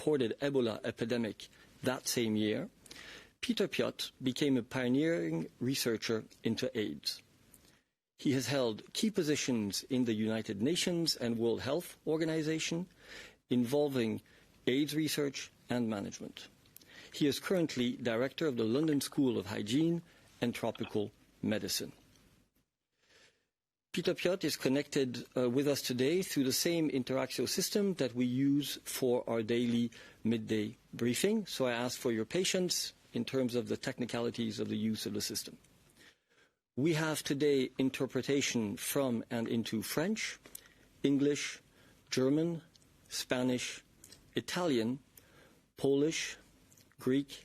reported Ebola epidemic that same year, Peter Piot became a pioneering researcher into AIDS. He has held key positions in the United Nations and World Health Organization involving AIDS research and management. He is currently director of the London School of Hygiene and Tropical Medicine. Peter Piot is connected with us today through the same Interaxio system that we use for our daily midday briefing, so I ask for your patience in terms of the technicalities of the use of the system. We have today interpretation from and into French, English, German, Spanish, Italian, Polish, Greek,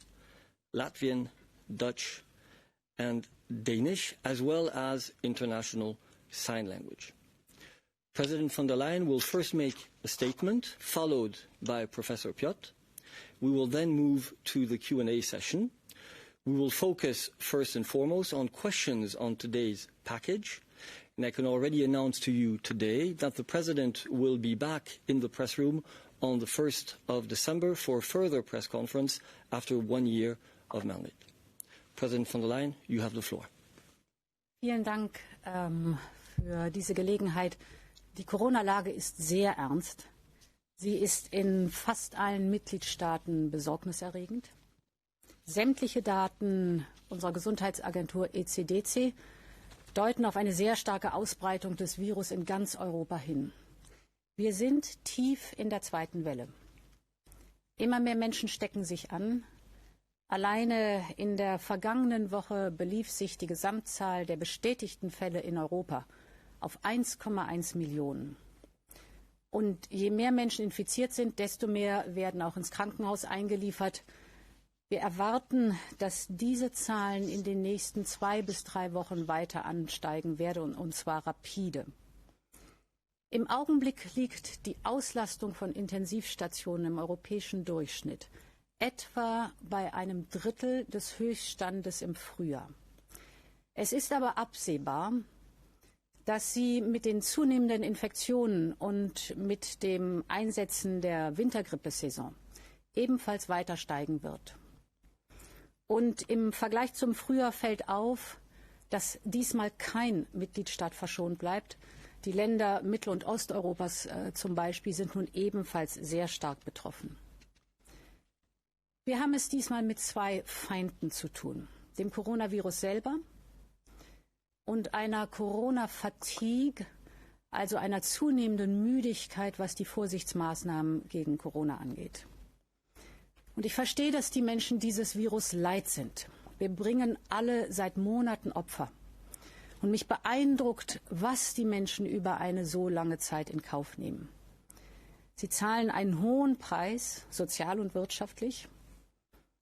Latvian, Dutch, and Danish, as well as international sign language. President von der Leyen will first make a statement, followed by Professor Piot. We will then move to the Q&A session. We will focus first and foremost on questions on today's package. And I can already announce to you today that the President will be back in the press room on the 1st of December for a further press conference after 1 year of mandate. President von der Leyen, you have the floor. Vielen Dank für diese Gelegenheit. Die Corona-Lage ist sehr ernst. Sie ist in fast allen Mitgliedstaaten besorgniserregend. Sämtliche Daten unserer Gesundheitsagentur ECDC deuten auf eine sehr starke Ausbreitung des Virus in ganz Europa hin. Wir sind tief in der zweiten Welle. Immer mehr Menschen stecken sich an. Alleine in der vergangenen Woche belief sich die Gesamtzahl der bestätigten Fälle in Europa auf 1,1 Millionen. Und je mehr Menschen infiziert sind, desto mehr werden auch ins Krankenhaus eingeliefert. Wir erwarten, dass diese Zahlen in den nächsten 2 bis 3 Wochen weiter ansteigen werden, und zwar rapide. Im Augenblick liegt die Auslastung von Intensivstationen im europäischen Durchschnitt etwa bei einem Drittel des Höchststandes im Frühjahr. Es ist aber absehbar, dass sie mit den zunehmenden Infektionen und mit dem Einsetzen der Wintergrippesaison ebenfalls weiter steigen wird. Und im Vergleich zum Frühjahr fällt auf, dass diesmal kein Mitgliedstaat verschont bleibt. Die Länder Mittel- und Osteuropas zum Beispiel sind nun ebenfalls sehr stark betroffen. Wir haben es diesmal mit 2 Feinden zu tun, dem Coronavirus selber und einer Corona-Fatigue, also einer zunehmenden Müdigkeit, was die Vorsichtsmaßnahmen gegen Corona angeht. Und ich verstehe, dass die Menschen dieses Virus leid sind. Wir bringen alle seit Monaten Opfer. Und mich beeindruckt, was die Menschen über eine so lange Zeit in Kauf nehmen. Sie zahlen einen hohen Preis, sozial und wirtschaftlich.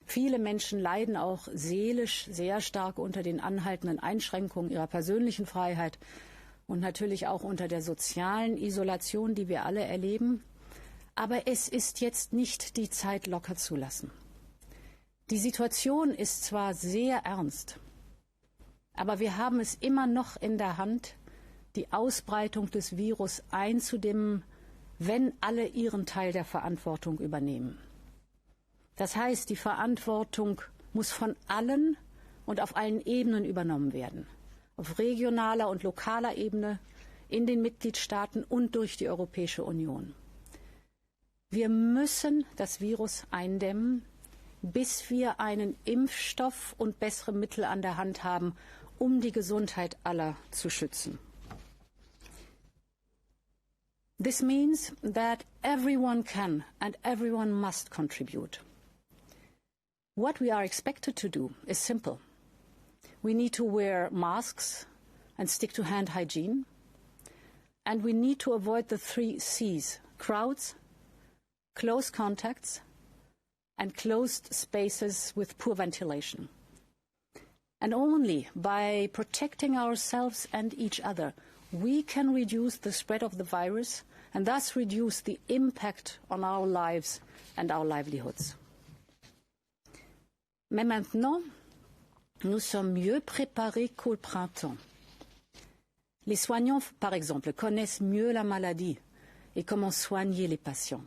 Viele Menschen leiden auch seelisch sehr stark unter den anhaltenden Einschränkungen ihrer persönlichen Freiheit und natürlich auch unter der sozialen Isolation, die wir alle erleben. Aber es ist jetzt nicht die Zeit, locker zu lassen. Die Situation ist zwar sehr ernst, aber wir haben es immer noch in der Hand, die Ausbreitung des Virus einzudämmen, wenn alle ihren Teil der Verantwortung übernehmen. Das heißt, die Verantwortung muss von allen und auf allen Ebenen übernommen werden. Auf regionaler und lokaler Ebene, in den Mitgliedstaaten und durch die Europäische Union. Wir müssen das Virus eindämmen, bis wir einen Impfstoff und bessere Mittel an der Hand haben, um die Gesundheit aller zu schützen. This means that everyone can and everyone must contribute. What we are expected to do is simple. We need to wear masks and stick to hand hygiene. And we need to avoid the 3 C's: crowds, close contacts, and closed spaces with poor ventilation. And only by protecting ourselves and each other, we can reduce the spread of the virus and thus reduce the impact on our lives and our livelihoods. Mais maintenant, nous sommes mieux préparés qu'au printemps. Les soignants, par exemple, connaissent mieux la maladie et comment soigner les patients.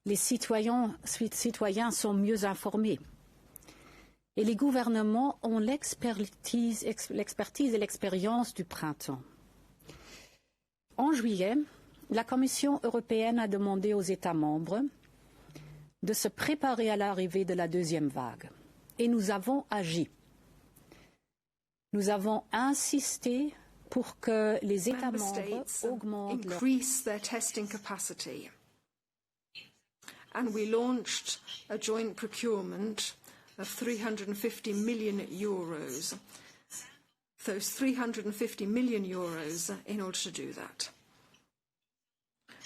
les citoyens sont mieux informés. Et les gouvernements ont l'expertise et l'expérience du printemps. En juillet, la Commission européenne a demandé aux États membres de se préparer à l'arrivée de la deuxième vague. Et nous avons agi. Nous avons insisté pour que les États membres augmentent their testing capacity. And we launched a joint procurement of 350 million euros. Those 350 million euros in order to do that.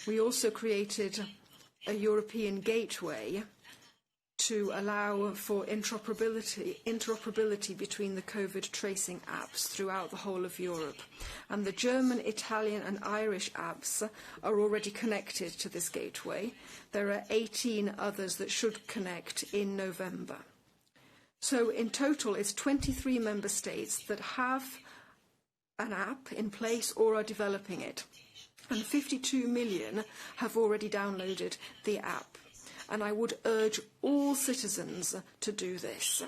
We also created a European gateway to allow for interoperability between the COVID tracing apps throughout the whole of Europe. And the German, Italian and Irish apps are already connected to this gateway. There are 18 others that should connect in November. So in total, it's 23 member states that have an app in place or are developing it. And 52 million have already downloaded the app. And I would urge all citizens to do this.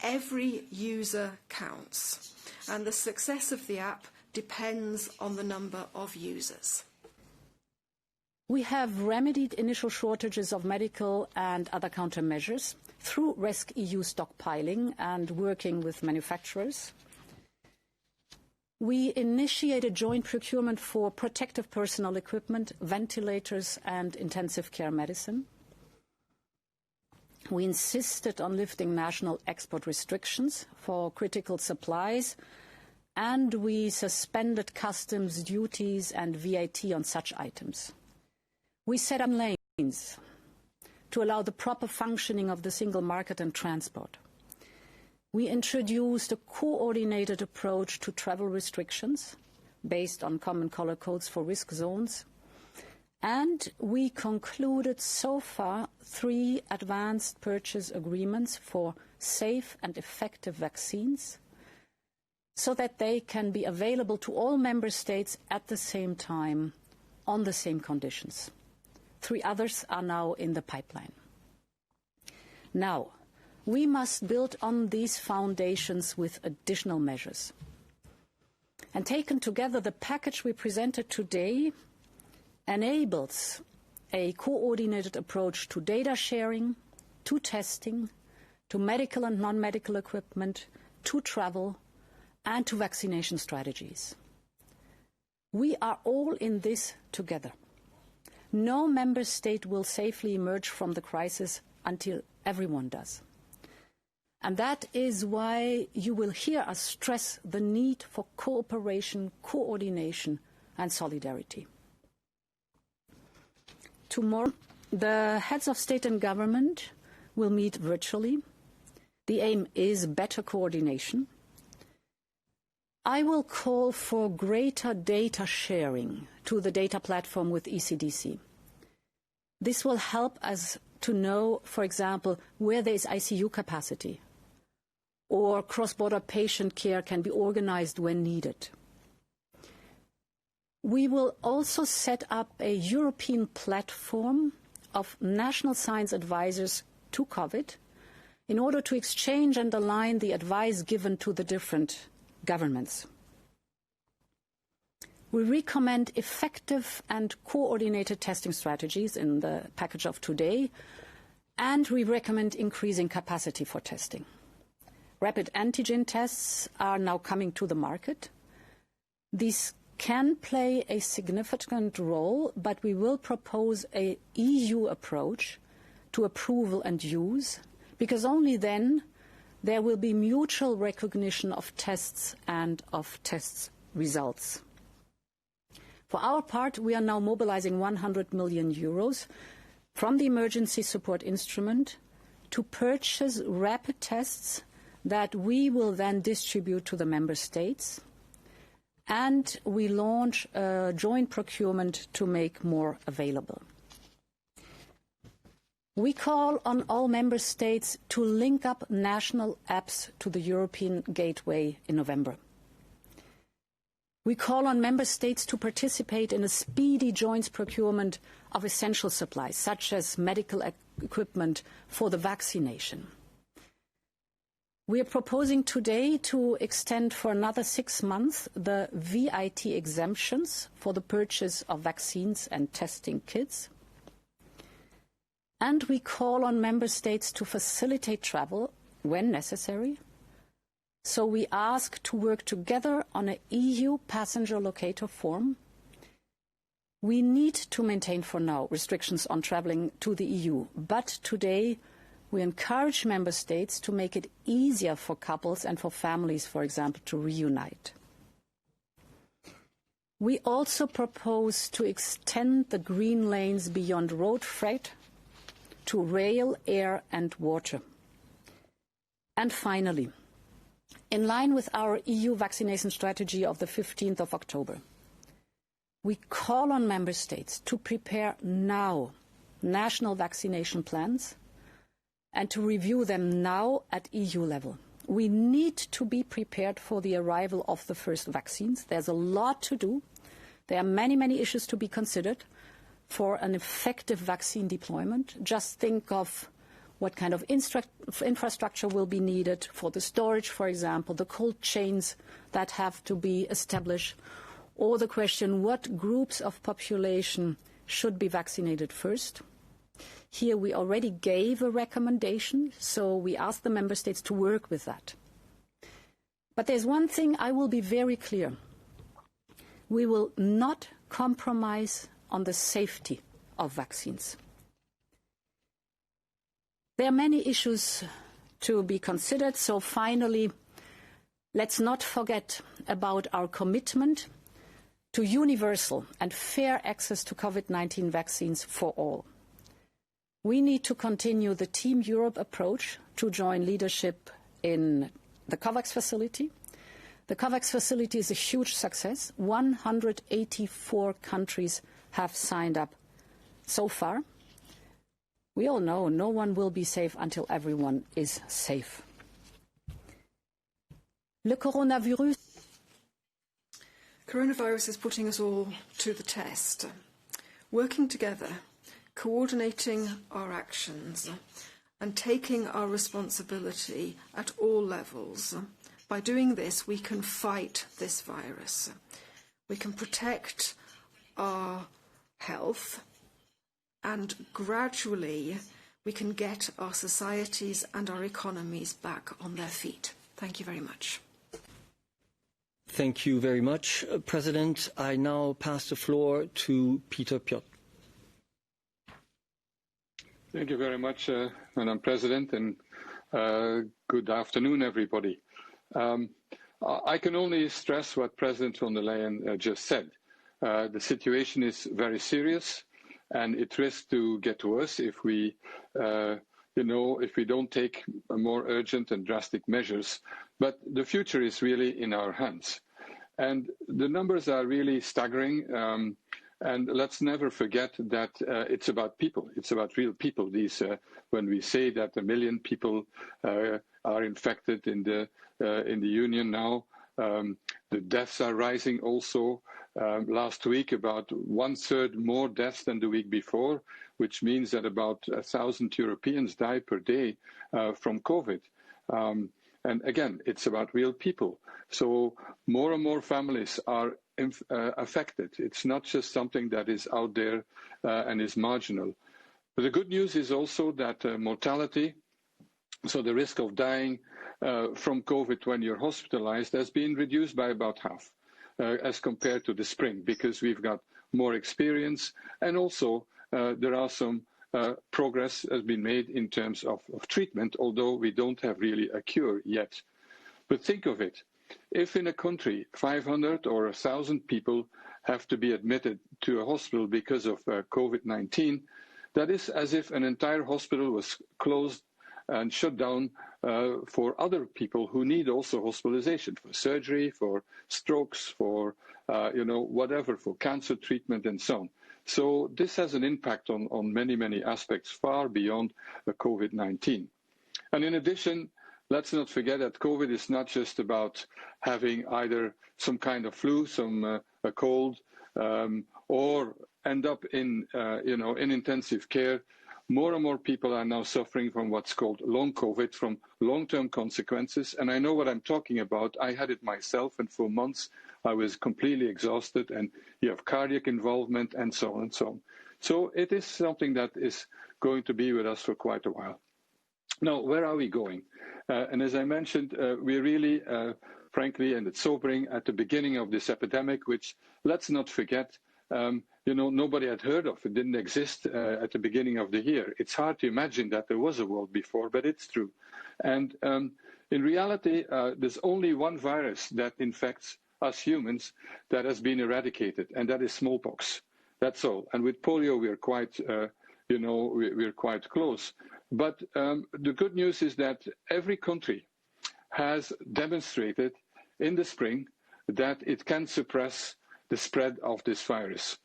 Every user counts. And the success of the app depends on the number of users. We have remedied initial shortages of medical and other countermeasures through rescEU stockpiling and working with manufacturers. We initiated joint procurement for protective personal equipment, ventilators and intensive care medicine. We insisted on lifting national export restrictions for critical supplies, and we suspended customs duties and VAT on such items. We set up lanes to allow the proper functioning of the single market and transport. We introduced a coordinated approach to travel restrictions based on common color codes for risk zones. And we concluded so far 3 advanced purchase agreements for safe and effective vaccines so that they can be available to all member states at the same time on the same conditions. 3 others are now in the pipeline. Now, we must build on these foundations with additional measures. And taken together, the package we presented today enables a coordinated approach to data sharing, to testing, to medical and non-medical equipment, to travel, and to vaccination strategies. We are all in this together. No member state will safely emerge from the crisis until everyone does. And that is why you will hear us stress the need for cooperation, coordination, and solidarity. Tomorrow, the heads of state and government will meet virtually. The aim is better coordination. I will call for greater data sharing to the data platform with ECDC. This will help us to know, for example, where there is ICU capacity or cross-border patient care can be organized when needed. We will also set up a European platform of national science advisors to COVID in order to exchange and align the advice given to the different governments. We recommend effective and coordinated testing strategies in the package of today, and we recommend increasing capacity for testing. Rapid antigen tests are now coming to the market. These can play a significant role, but we will propose an EU approach to approval and use, because only then there will be mutual recognition of tests and of tests results. For our part, we are now mobilizing 100 million euros from the emergency support instrument to purchase rapid tests that we will then distribute to the member states. And we launch a joint procurement to make more available. We call on all member states to link up national apps to the European gateway in November. We call on member states to participate in a speedy joint procurement of essential supplies, such as medical equipment for the vaccination. We are proposing today to extend for another 6 months the VAT exemptions for the purchase of vaccines and testing kits. And we call on member states to facilitate travel when necessary. So we ask to work together on an EU passenger locator form. We need to maintain for now restrictions on travelling to the EU, but today we encourage member states to make it easier for couples and for families, for example, to reunite. We also propose to extend the green lanes beyond road freight to rail, air and water. And finally, in line with our EU vaccination strategy of the 15th of October, we call on member states to prepare now national vaccination plans and to review them now at EU level. We need to be prepared for the arrival of the first vaccines. There's a lot to do. There are many, many issues to be considered for an effective vaccine deployment. Just think of what kind of infrastructure will be needed for the storage, for example, the cold chains that have to be established, or the question, what groups of population should be vaccinated first? Here we already gave a recommendation, so we ask the member states to work with that. But there's one thing I will be very clear. We will not compromise on the safety of vaccines. There are many issues to be considered, so finally, let's not forget about our commitment to universal and fair access to COVID-19 vaccines for all. We need to continue the Team Europe approach to join leadership in the COVAX facility. The COVAX facility is a huge success. 184 countries have signed up so far. We all know no one will be safe until everyone is safe. Le coronavirus. Coronavirus is putting us all to the test. Working together, coordinating our actions and taking our responsibility at all levels. By doing this, we can fight this virus. We can protect our health, and gradually we can get our societies and our economies back on their feet. Thank you very much. Thank you very much, President. I now pass the floor to Peter Piot. Thank you very much, Madam President, and good afternoon, everybody. I can only stress what President von der Leyen just said. The situation is very serious, and it risks to get worse if we, if we don't take more urgent and drastic measures. But the future is really in our hands, and the numbers are really staggering. And let's never forget that it's about people. It's about real people. These, when we say that 1 million people are infected in the Union now, the deaths are rising also. Last week, about 1/3 more deaths than the week before, which means that about 1,000 Europeans die per day from COVID. And again, it's about real people. So more and more families are affected. It's not just something that is out there and is marginal. But the good news is also that mortality, so the risk of dying from COVID when you're hospitalized, has been reduced by about half as compared to the spring, because we've got more experience, and also there are some progress has been made in terms of treatment, although we don't have really a cure yet. But think of it. If in a country 500 or 1,000 people have to be admitted to a hospital because of COVID-19, that is as if an entire hospital was closed and shut down for other people who need also hospitalization, for surgery, for strokes, for whatever, for cancer treatment and so on. So this has an impact on many, many aspects far beyond COVID-19. And in addition, let's not forget that COVID is not just about having either some kind of flu, a cold, or end up in in intensive care. More and more people are now suffering from what's called long COVID, from long-term consequences. And I know what I'm talking about. I had it myself, and for months I was completely exhausted, and you have cardiac involvement and so on and so on. So it is something that is going to be with us for quite a while. Now, where are we going? And as I mentioned, we're really, frankly, and it's sobering, at the beginning of this epidemic, which, let's not forget, nobody had heard of. It didn't exist at the beginning of the year. It's hard to imagine that there was a world before, but it's true. And in reality, there's only one virus that infects us humans that has been eradicated, and that is smallpox. That's all. And with polio, we're quite, we're quite close. But the good news is that every country has demonstrated in the spring that it can suppress the spread of this virus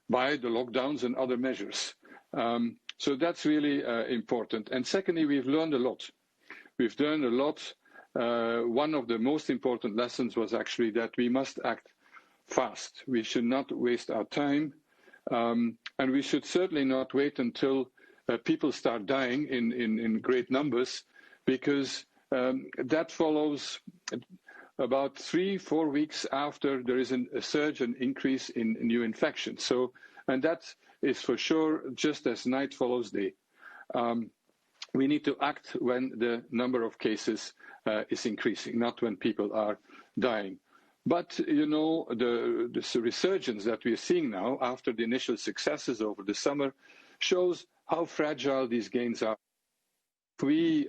by the lockdowns and other measures. So that's really important. And secondly, we've learned a lot. We've learned a lot. One of the most important lessons was actually that we must act fast. We should not waste our time, and we should certainly not wait until people start dying in great numbers, because that follows about 3-4 weeks after there is a surge and increase in new infections. So, and that is for sure just as night follows day. We need to act when the number of cases is increasing, not when people are dying. But, the resurgence that we're seeing now after the initial successes over the summer shows how fragile these gains are. If we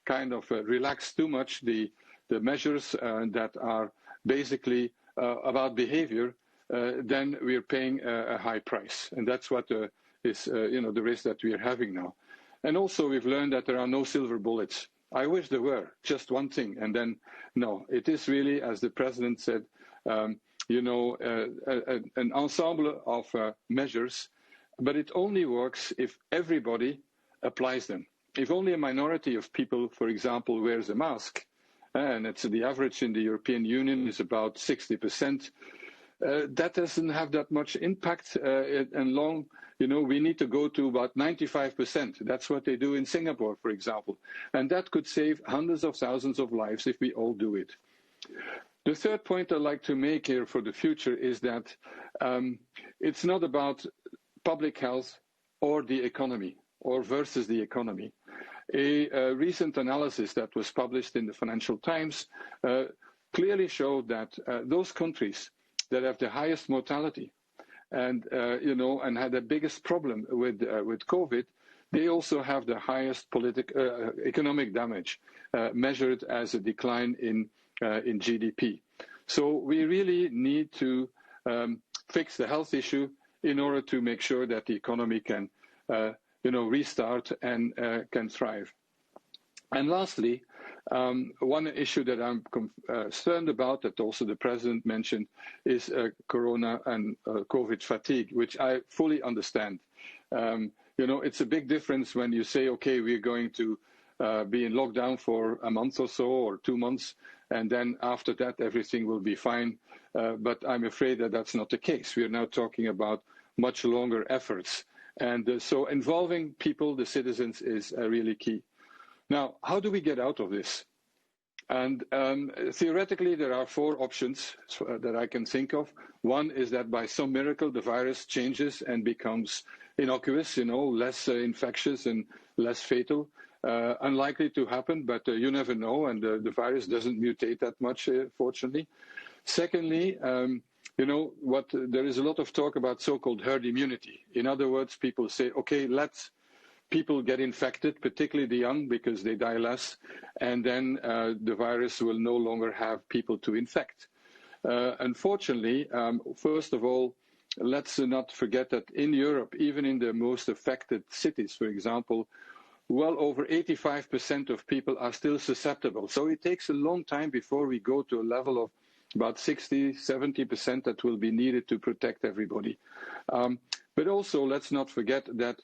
kind of relax too much the measures that are basically about behavior, then we're paying a high price. And that's what is the risk that we're having now. And also we've learned that there are no silver bullets. I wish there were, just one thing, and then no. It is really, as the President said, an ensemble of measures, but it only works if everybody applies them. If only a minority of people, for example, wears a mask, and it's the average in the European Union is about 60%, that doesn't have that much impact, and long. We need to go to about 95%. That's what they do in Singapore, for example. And that could save hundreds of thousands of lives if we all do it. The third point I'd like to make here for the future is that it's not about public health or the economy, or versus the economy. A recent analysis that was published in the Financial Times clearly showed that those countries that have the highest mortality and had the biggest problem with COVID, they also have the highest economic damage measured as a decline in GDP. So we really need to fix the health issue in order to make sure that the economy can restart and can thrive. And lastly, one issue that I'm concerned about, that also the President mentioned, is corona and COVID fatigue, which I fully understand. It's a big difference when you say, okay, we're going to be in lockdown for a month or so, or 2 months, and then after that everything will be fine. But I'm afraid that that's not the case. We are now talking about much longer efforts. And so involving people, the citizens, is really key. Now, how do we get out of this? And theoretically, there are 4 options that I can think of. One is that by some miracle, the virus changes and becomes innocuous, less infectious and less fatal. Unlikely to happen, but you never know, and the virus doesn't mutate that much, fortunately. Secondly, there is a lot of talk about so-called herd immunity. In other words, people say, okay, let's people get infected, particularly the young, because they die less, and then the virus will no longer have people to infect. Unfortunately, first of all, let's not forget that in Europe, even in the most affected cities, for example, well over 85% of people are still susceptible. So it takes a long time before we go to a level of about 60, 70% that will be needed to protect everybody. But also, let's not forget that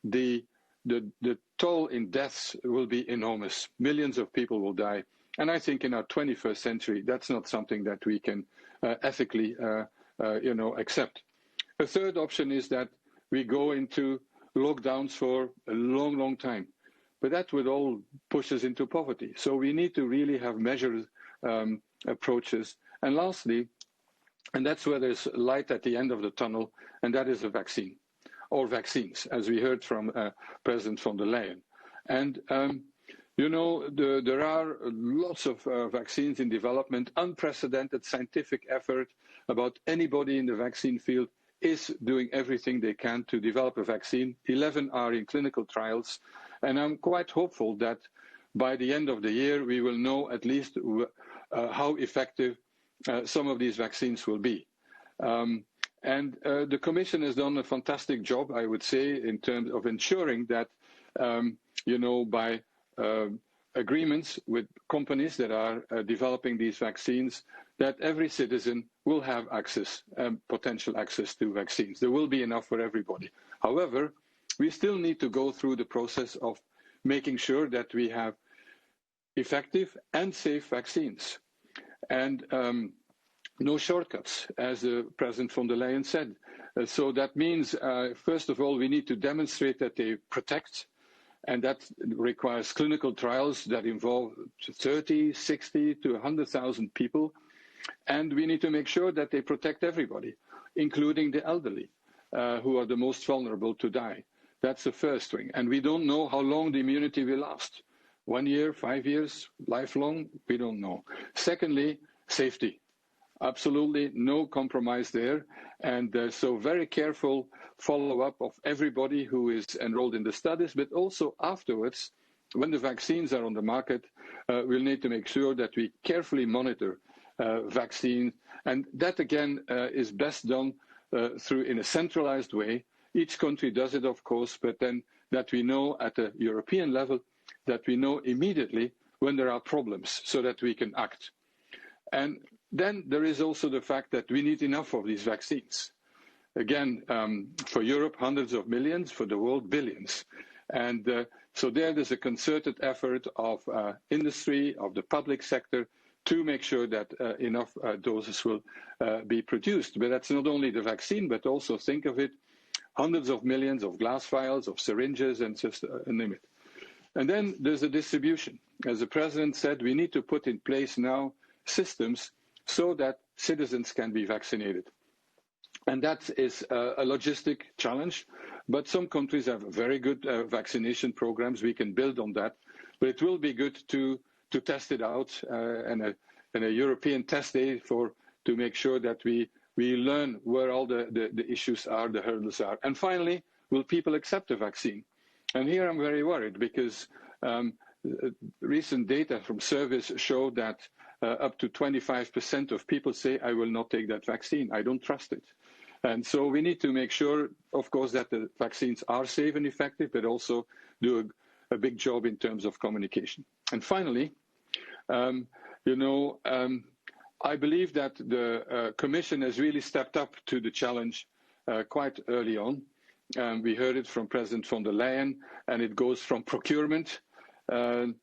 the the toll in deaths will be enormous. Millions of people will die. And I think in our 21st century, that's not something that we can ethically accept. A third option is that we go into lockdowns for a long, long time. But that would all push us into poverty. So we need to really have measured approaches. And lastly, and that's where there's light at the end of the tunnel, and that is a vaccine, or vaccines, as we heard from President von der Leyen. And, there are lots of vaccines in development, unprecedented scientific effort about anybody in the vaccine field is doing everything they can to develop a vaccine. 11 are in clinical trials. And I'm quite hopeful that by the end of the year, we will know at least how effective some of these vaccines will be. And the Commission has done a fantastic job, I would say, in terms of ensuring that, by agreements with companies that are developing these vaccines, that every citizen will have access, potential access to vaccines. There will be enough for everybody. However, we still need to go through the process of making sure that we have effective and safe vaccines. And no shortcuts, as President von der Leyen said. So that means, first of all, we need to demonstrate that they protect, and that requires clinical trials that involve 30, 60 to 100,000 people. And we need to make sure that they protect everybody, including the elderly, who are the most vulnerable to die. That's the first thing. And we don't know how long the immunity will last. 1 year, 5 years, lifelong, we don't know. Secondly, safety. Absolutely no compromise there. And so very careful follow-up of everybody who is enrolled in the studies, but also afterwards, when the vaccines are on the market, we'll need to make sure that we carefully monitor vaccines. And that, again, is best done through in a centralized way. Each country does it, of course, but then that we know at the European level, that we know immediately when there are problems so that we can act. And then there is also the fact that we need enough of these vaccines. Again, for Europe, hundreds of millions, for the world, billions. And so there's a concerted effort of industry, of the public sector, to make sure that enough doses will be produced. But that's not only the vaccine, but also think of it, hundreds of millions of glass vials, of syringes, and just name it. And then there's the distribution. As the President said, we need to put in place now systems so that citizens can be vaccinated. And that is a logistic challenge, but some countries have very good vaccination programs. We can build on that, but it will be good to test it out and a European test day to make sure that we learn where all the issues are, the hurdles are. And finally, will people accept the vaccine? And here I'm very worried because recent data from surveys show that up to 25% of people say, I will not take that vaccine. I don't trust it. And so we need to make sure, of course, that the vaccines are safe and effective, but also do a big job in terms of communication. And finally, I believe that the Commission has really stepped up to the challenge quite early on. We heard it from President von der Leyen, and it goes from procurement from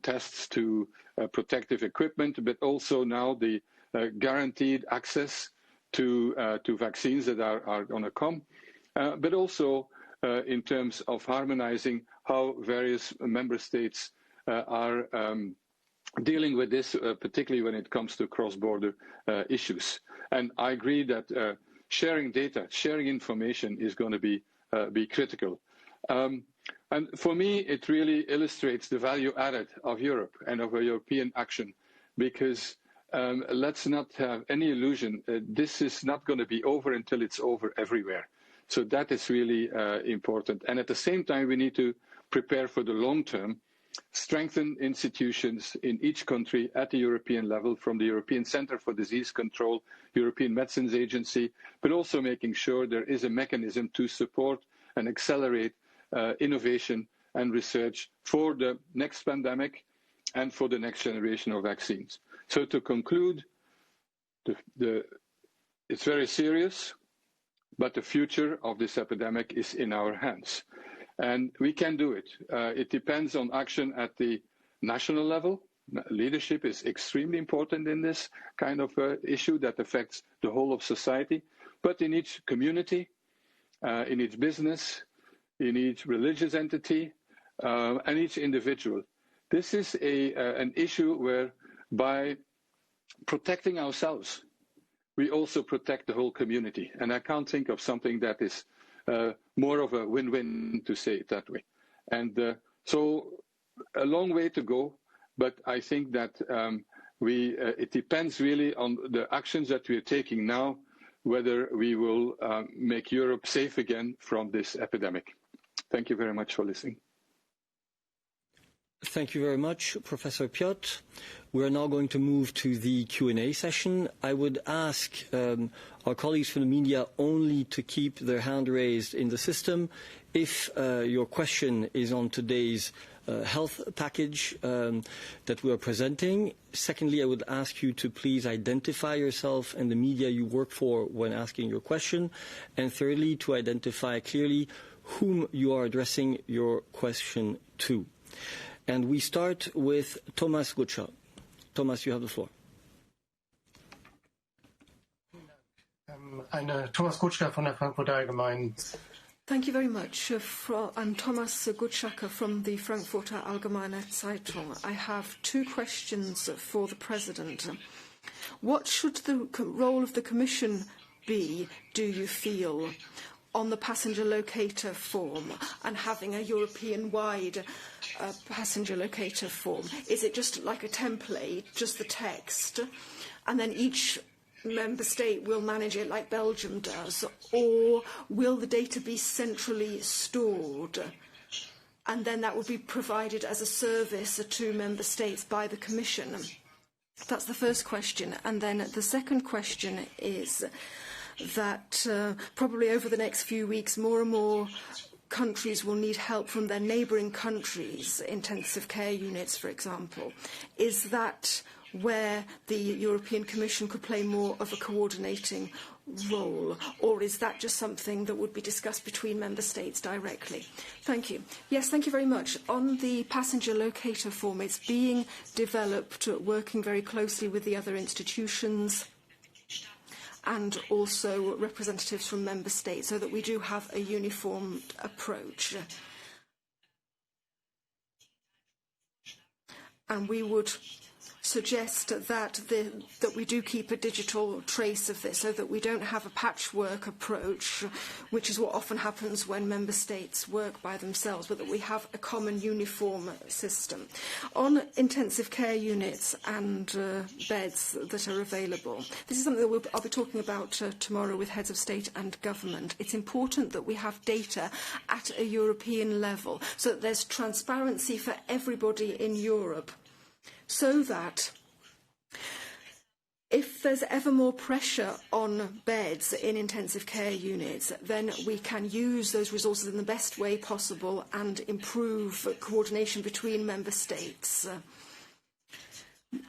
tests to protective equipment, but also now the guaranteed access to vaccines that are going to come, but also in terms of harmonizing how various member states are dealing with this, particularly when it comes to cross-border issues. And I agree that sharing data, sharing information is going to be critical. And for me, it really illustrates the value added of Europe and of a European action, because let's not have any illusion. This is not going to be over until it's over everywhere. So that is really important. And at the same time, we need to prepare for the long term, strengthen institutions in each country at the European level, from the European Centre for Disease Control, European Medicines Agency, but also making sure there is a mechanism to support and accelerate innovation and research for the next pandemic and for the next generation of vaccines. So to conclude, it's very serious, but the future of this epidemic is in our hands. And we can do it. It depends on action at the national level. Leadership is extremely important in this kind of issue that affects the whole of society. But in each community, in each business, in each religious entity, and each individual. This is an issue where by protecting ourselves, we also protect the whole community. And I can't think of something that is more of a win-win, to say it that way. And so a long way to go, but I think that it depends really on the actions that we are taking now, whether we will make Europe safe again from this epidemic. Thank you very much for listening. Thank you very much, Professor Piot. We are now going to move to the Q&A session. I would ask our colleagues from the media only to keep their hand raised in the system if your question is on today's health package that we are presenting. Secondly, I would ask you to please identify yourself and the media you work for when asking your question. And thirdly, to identify clearly whom you are addressing your question to. And we start with Thomas Gutscher. Thomas, you have the floor. Thomas Gutschka von der Frankfurter Allgemeinen. Thank you very much. I'm Thomas Gutschaka from the Frankfurter Allgemeine Zeitung. I have two questions for the President. What should the role of the Commission be, do you feel, on the passenger locator form and having a European-wide passenger locator form? Is it just like a template, just the text, and then each member state will manage it like Belgium does, or will the data be centrally stored and then that will be provided as a service to member states by the Commission? That's the first question. And then the second question is that probably over the next few weeks, more and more countries will need help from their neighbouring countries, intensive care units, for example. Is that where the European Commission could play more of a coordinating role, or is that just something that would be discussed between member states directly? Thank you. Yes, thank you very much. On the passenger locator form, it's being developed, working very closely with the other institutions and also representatives from member states, so that we do have a uniform approach. And we would suggest that we do keep a digital trace of this, so that we don't have a patchwork approach, which is what often happens when member states work by themselves, but that we have a common uniform system. On intensive care units and beds that are available, this is something that I'll be talking about tomorrow with heads of state and government. It's important that we have data at a European level, so that there's transparency for everybody in Europe, so that if there's ever more pressure on beds in intensive care units, then we can use those resources in the best way possible and improve coordination between member states,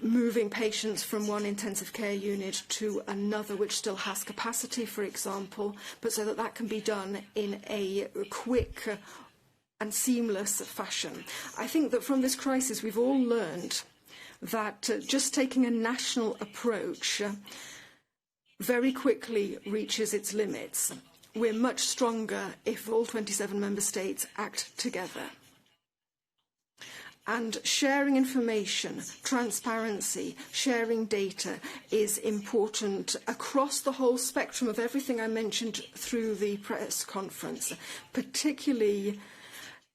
moving patients from one intensive care unit to another which still has capacity, for example, but so that that can be done in a quick and seamless fashion. I think that from this crisis we've all learned that just taking a national approach very quickly reaches its limits. We're much stronger if all 27 member states act together. And sharing information, transparency, sharing data is important across the whole spectrum of everything I mentioned through the press conference, particularly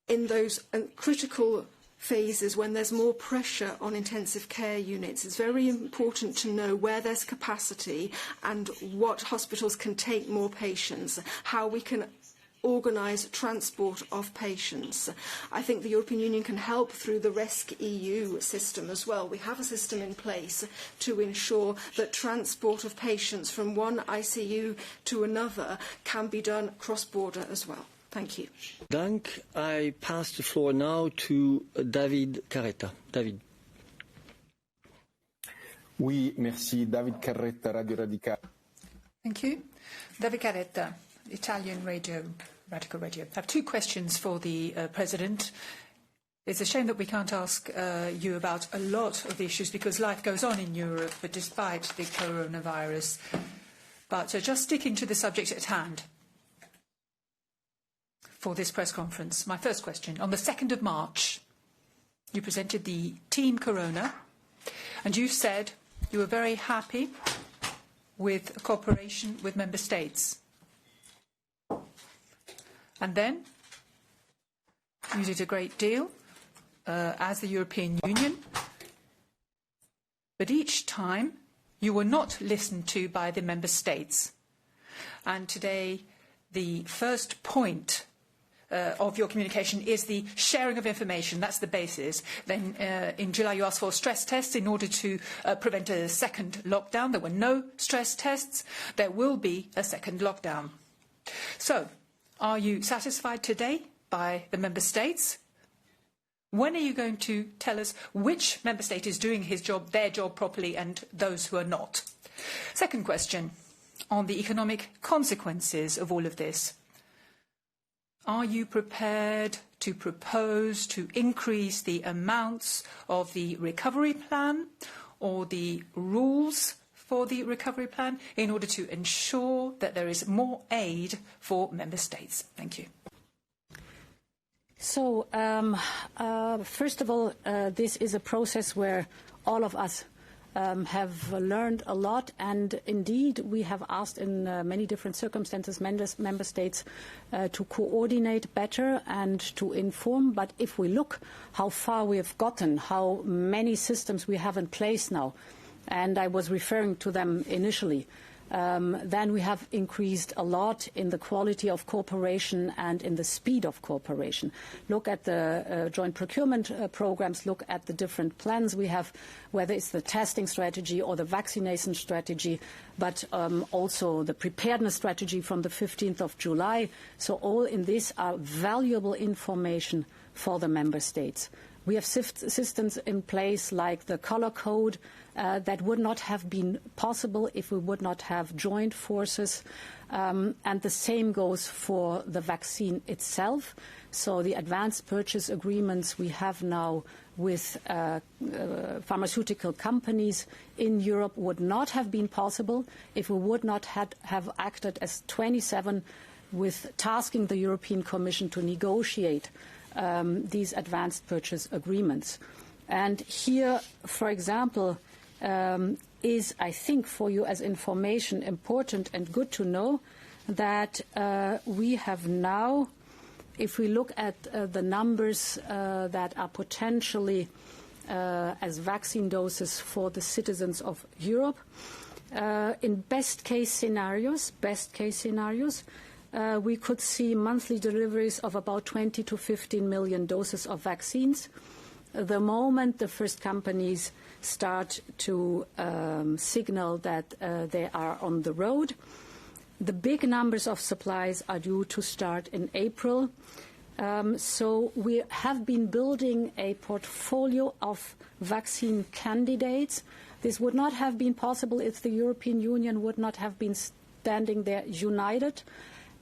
in those critical phases when there's more pressure on intensive care units. It's very important to know where there's capacity and what hospitals can take more patients, how we can organise transport of patients. I think the European Union can help through the RESC-EU system as well. We have a system in place to ensure that transport of patients from one ICU to another can be done cross-border as well. Thank you. Dank. I pass the floor now to David Carretta. David. Oui, merci. David Carretta, Radio Radicale. Thank you. David Carretta, Italian Radio Radical Radio. I have two questions for the President. It's a shame that we can't ask you about a lot of the issues because life goes on in Europe, but despite the coronavirus. But just sticking to the subject at hand for this press conference, my first question. On the 2nd of March, you presented the Team Corona, and you said you were very happy with cooperation with Member States. And then you did a great deal as the European Union, but each time you were not listened to by the Member States. And today the first point of your communication is the sharing of information. That's the basis. Then in July you asked for stress tests in order to prevent a second lockdown. There were no stress tests. There will be a second lockdown. So, are you satisfied today by the Member States? When are you going to tell us which Member State is doing their job properly and those who are not? Second question, on the economic consequences of all of this. Are you prepared to propose to increase the amounts of the recovery plan or the rules for the recovery plan in order to ensure that there is more aid for Member States? Thank you. So, first of all, this is a process where all of us have learned a lot, and indeed we have asked in many different circumstances member states to coordinate better and to inform. But if we look how far we have gotten, how many systems we have in place now, and I was referring to them initially, then we have increased a lot in the quality of cooperation and in the speed of cooperation. Look at the joint procurement programs, look at the different plans we have, whether it's the testing strategy or the vaccination strategy, but also the preparedness strategy from the 15th of July. So all in this are valuable information for the member states. We have systems in place like the color code that would not have been possible if we would not have joined forces. And the same goes for the vaccine itself. So the advanced purchase agreements we have now with pharmaceutical companies in Europe would not have been possible if we would not have acted as 27 with tasking the European Commission to negotiate these advanced purchase agreements. And here, for example, is, I think, for you as information important and good to know that we have now, if we look at the numbers that are potentially as vaccine doses for the citizens of Europe, in best case scenarios, we could see monthly deliveries of about 20 to 15 million doses of vaccines. The moment the first companies start to signal that they are on the road, the big numbers of supplies are due to start in April. So we have been building a portfolio of vaccine candidates. This would not have been possible if the European Union would not have been standing there united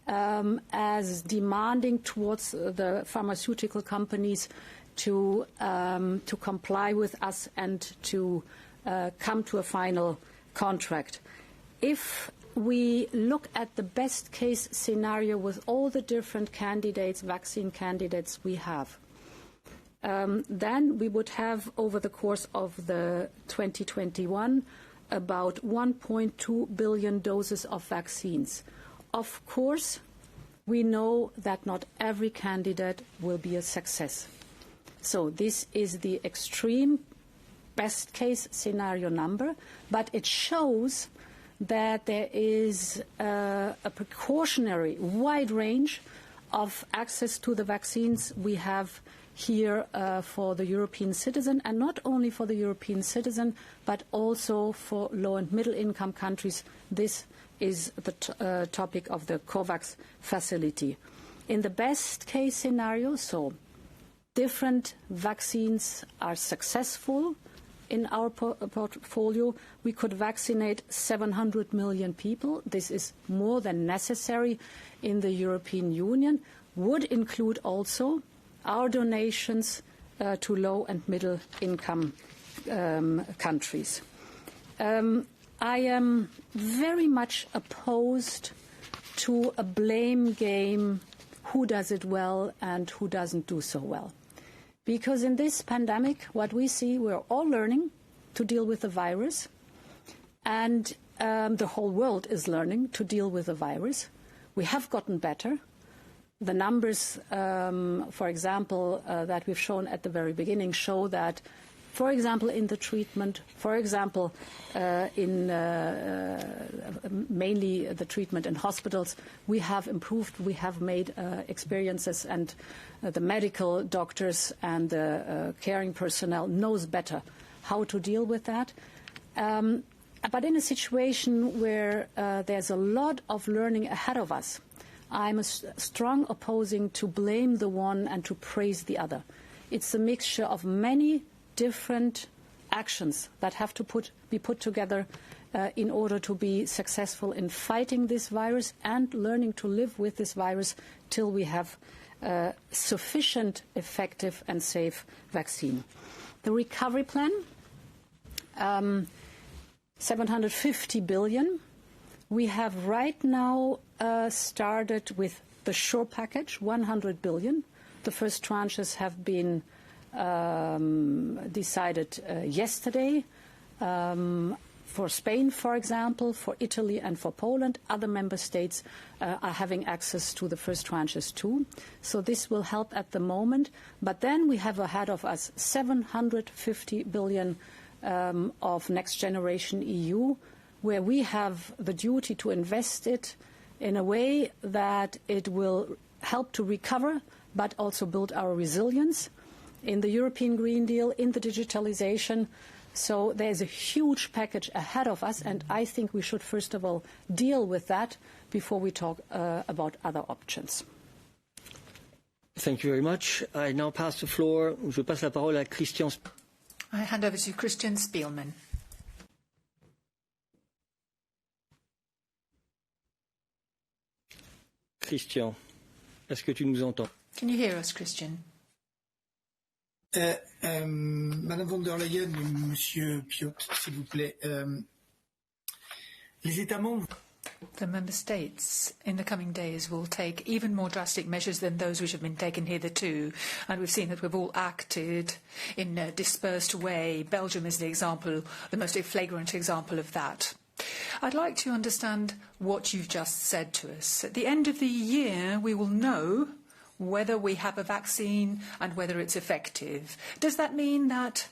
as demanding towards the pharmaceutical companies to comply with us and to come to a final contract. If we look at the best case scenario with all the different candidates, vaccine candidates we have, then we would have over the course of the 2021 about 1.2 billion doses of vaccines. Of course, we know that not every candidate will be a success. So this is the extreme best case scenario number, but it shows that there is a precautionary wide range of access to the vaccines we have here for the European citizen, and not only for the European citizen, but also for low and middle income countries. This is the topic of the COVAX facility. In the best case scenario, so different vaccines are successful in our portfolio, we could vaccinate 700 million people. This is more than necessary in the European Union. Would include also our donations to low and middle income countries. I am very much opposed to a blame game, who does it well and who doesn't do so well. Because in this pandemic, what we see, we're all learning to deal with the virus, and the whole world is learning to deal with the virus. We have gotten better. The numbers, for example, that we've shown at the very beginning show that, for example, in the treatment, for example, in mainly the treatment in hospitals, we have improved. We have made experiences, and the medical doctors and the caring personnel knows better how to deal with that. But in a situation where there's a lot of learning ahead of us, I'm a strong opposing to blame the one and to praise the other. It's a mixture of many different actions that have to be put together in order to be successful in fighting this virus and learning to live with this virus till we have sufficient, effective and safe vaccine. The recovery plan, 750 billion. We have right now started with the SURE package, 100 billion. The first tranches have been decided yesterday. For Spain, for example, for Italy and for Poland, other member states are having access to the first tranches too. So this will help at the moment. But then we have ahead of us 750 billion of Next Generation EU, where we have the duty to invest it in a way that it will help to recover, but also build our resilience in the European Green Deal, in the digitalization. So there's a huge package ahead of us, and I think we should first of all deal with that before we talk about other options. Thank you very much. I now pass the floor. Je passe la parole à Christian. I hand over to Christian Spielmann. Christian, est-ce que tu nous entends? Can you hear us, Christian? Madame von der Leyen et Monsieur Piot, s'il vous plaît. Les États membres. The member states in the coming days will take even more drastic measures than those which have been taken hitherto, and we've seen that we've all acted in a dispersed way. Belgium is the example, the most flagrant example of that. I'd like to understand what you've just said to us. At the end of the year, we will know whether we have a vaccine and whether it's effective. Does that mean that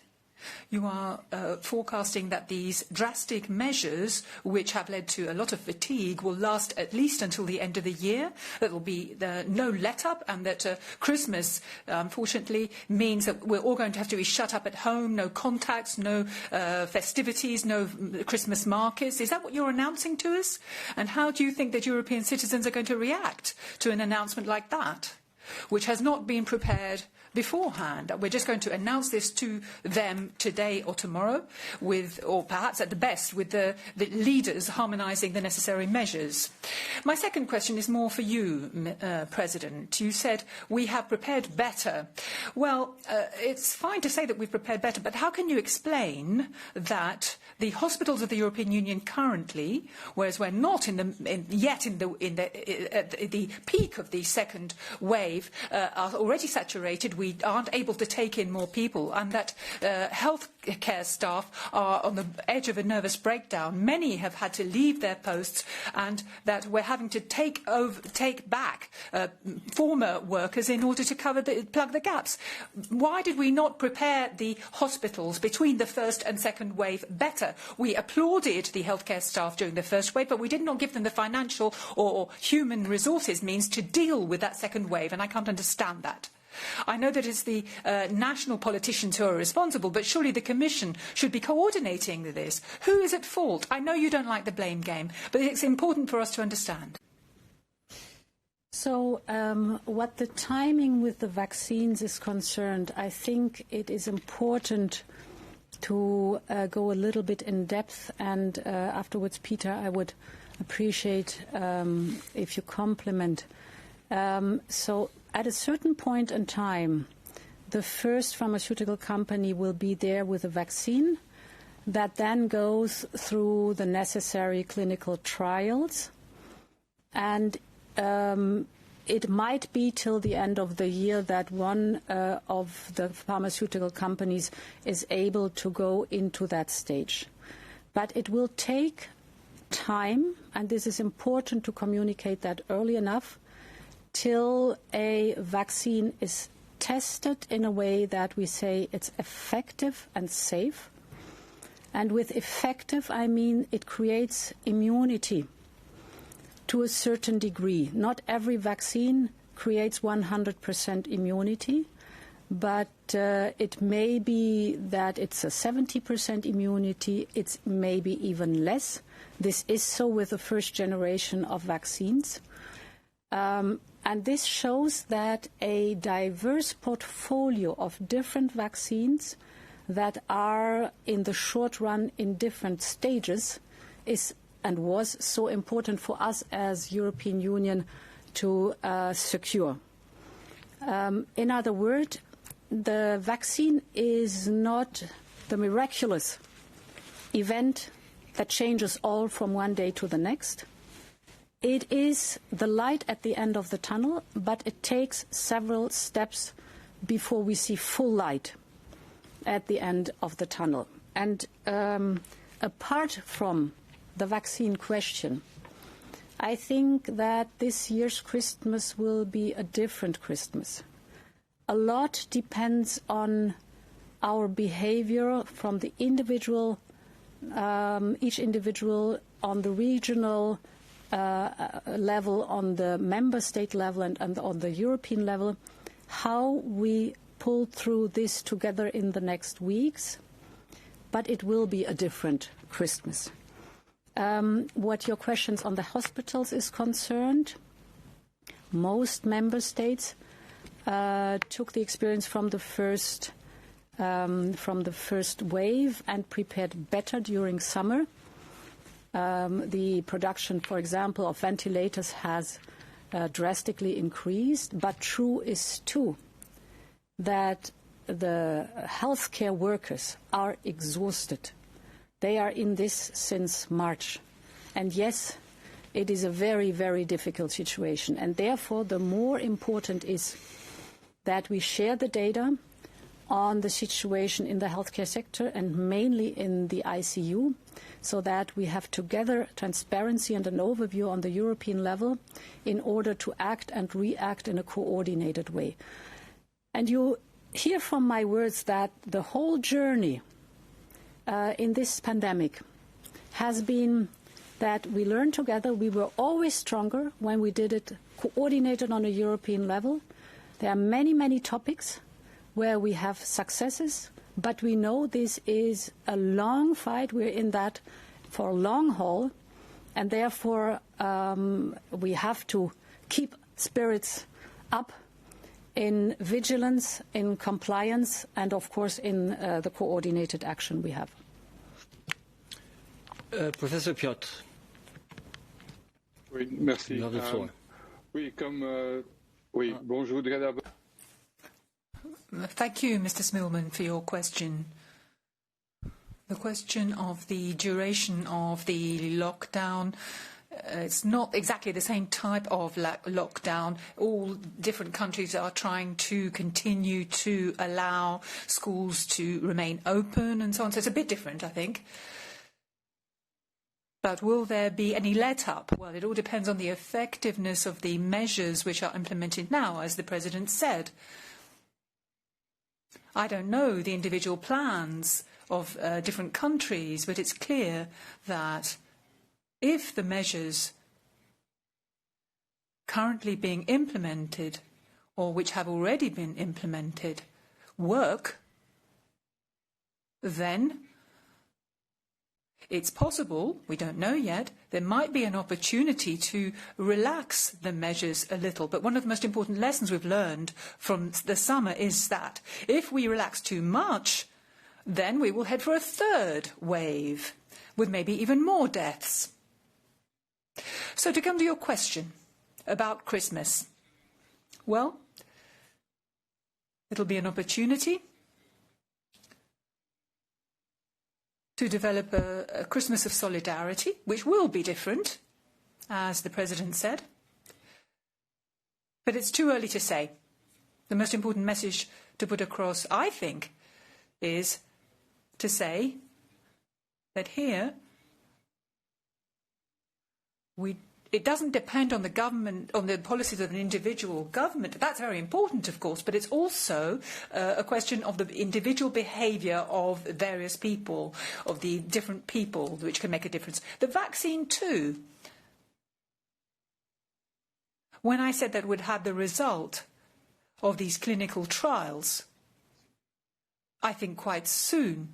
you are forecasting that these drastic measures, which have led to a lot of fatigue, will last at least until the end of the year? That will be no let-up, and that Christmas, unfortunately, means that we're all going to have to be shut up at home, no contacts, no festivities, no Christmas markets. Is that what you're announcing to us? And how do you think that European citizens are going to react to an announcement like that, which has not been prepared beforehand? We're just going to announce this to them today or tomorrow, or perhaps at the best with the leaders harmonising the necessary measures. My second question is more for you, President. You said we have prepared better. Well, it's fine to say that we've prepared better, but how can you explain that the hospitals of the European Union currently, whereas we're not yet at the peak of the second wave, are already saturated? We aren't able to take in more people, and that health care staff are on the edge of a nervous breakdown. Many have had to leave their posts, and that we're having to take back former workers in order to plug the gaps. Why did we not prepare the hospitals between the first and second wave better? We applauded the healthcare staff during the first wave, but we did not give them the financial or human resources means to deal with that second wave, and I can't understand that. I know that it's the national politicians who are responsible, but surely the Commission should be coordinating this. Who is at fault? I know you don't like the blame game, but it's important for us to understand. So what the timing with the vaccines is concerned, I think it is important to go a little bit in depth, and afterwards, Peter, I would appreciate if you compliment. So at a certain point in time, the first pharmaceutical company will be there with a vaccine that then goes through the necessary clinical trials. And it might be till the end of the year that one of the pharmaceutical companies is able to go into that stage. But it will take time, and this is important to communicate that early enough, till a vaccine is tested in a way that we say it's effective and safe. And with effective, I mean it creates immunity to a certain degree. Not every vaccine creates 100% immunity, but it may be that it's a 70% immunity, it's maybe even less. This is so with the first generation of vaccines. And this shows that a diverse portfolio of different vaccines that are in the short run in different stages is and was so important for us as European Union to secure. In other words, the vaccine is not the miraculous event that changes all from one day to the next. It is the light at the end of the tunnel, but it takes several steps before we see full light at the end of the tunnel. And apart from the vaccine question, I think that this year's Christmas will be a different Christmas. A lot depends on our behavior from the individual, each individual on the regional level, on the member state level, and on the European level, how we pull through this together in the next weeks. But it will be a different Christmas. What your questions on the hospitals is concerned, most member states took the experience from the first wave and prepared better during summer. The production, for example, of ventilators has drastically increased, but true is too that the healthcare workers are exhausted. They are in this since March. And yes, it is a very, very difficult situation. And therefore, the more important is that we share the data on the situation in the healthcare sector and mainly in the ICU, so that we have together transparency and an overview on the European level in order to act and react in a coordinated way. And you hear from my words that the whole journey in this pandemic has been that we learned together. We were always stronger when we did it coordinated on a European level. There are many, many topics where we have successes, but we know this is a long fight. We're in that for a long haul, and therefore we have to keep spirits up in vigilance, in compliance, and of course in the coordinated action we have. Professor Piotr. Oui, merci. You have the floor. Oui, bon, je voudrais d'abord. Thank you, Mr. Smilman, for your question. The question of the duration of the lockdown, it's not exactly the same type of lockdown. All different countries are trying to continue to allow schools to remain open and so on. So it's a bit different, I think. But will there be any let-up? Well, it all depends on the effectiveness of the measures which are implemented now, as the President said. I don't know the individual plans of different countries, but it's clear that if the measures currently being implemented or which have already been implemented work, then it's possible, we don't know yet, there might be an opportunity to relax the measures a little. But one of the most important lessons we've learned from the summer is that if we relax too much, then we will head for a third wave, with maybe even more deaths. So to come to your question about Christmas, well, it'll be an opportunity to develop a Christmas of solidarity, which will be different, as the President said. But it's too early to say. The most important message to put across, I think, is to say that here it doesn't depend on the government, on the policies of an individual government. That's very important, of course, but it's also a question of the individual behaviour of various people, of the different people, which can make a difference. The vaccine, too. When I said that would have the result of these clinical trials, I think quite soon,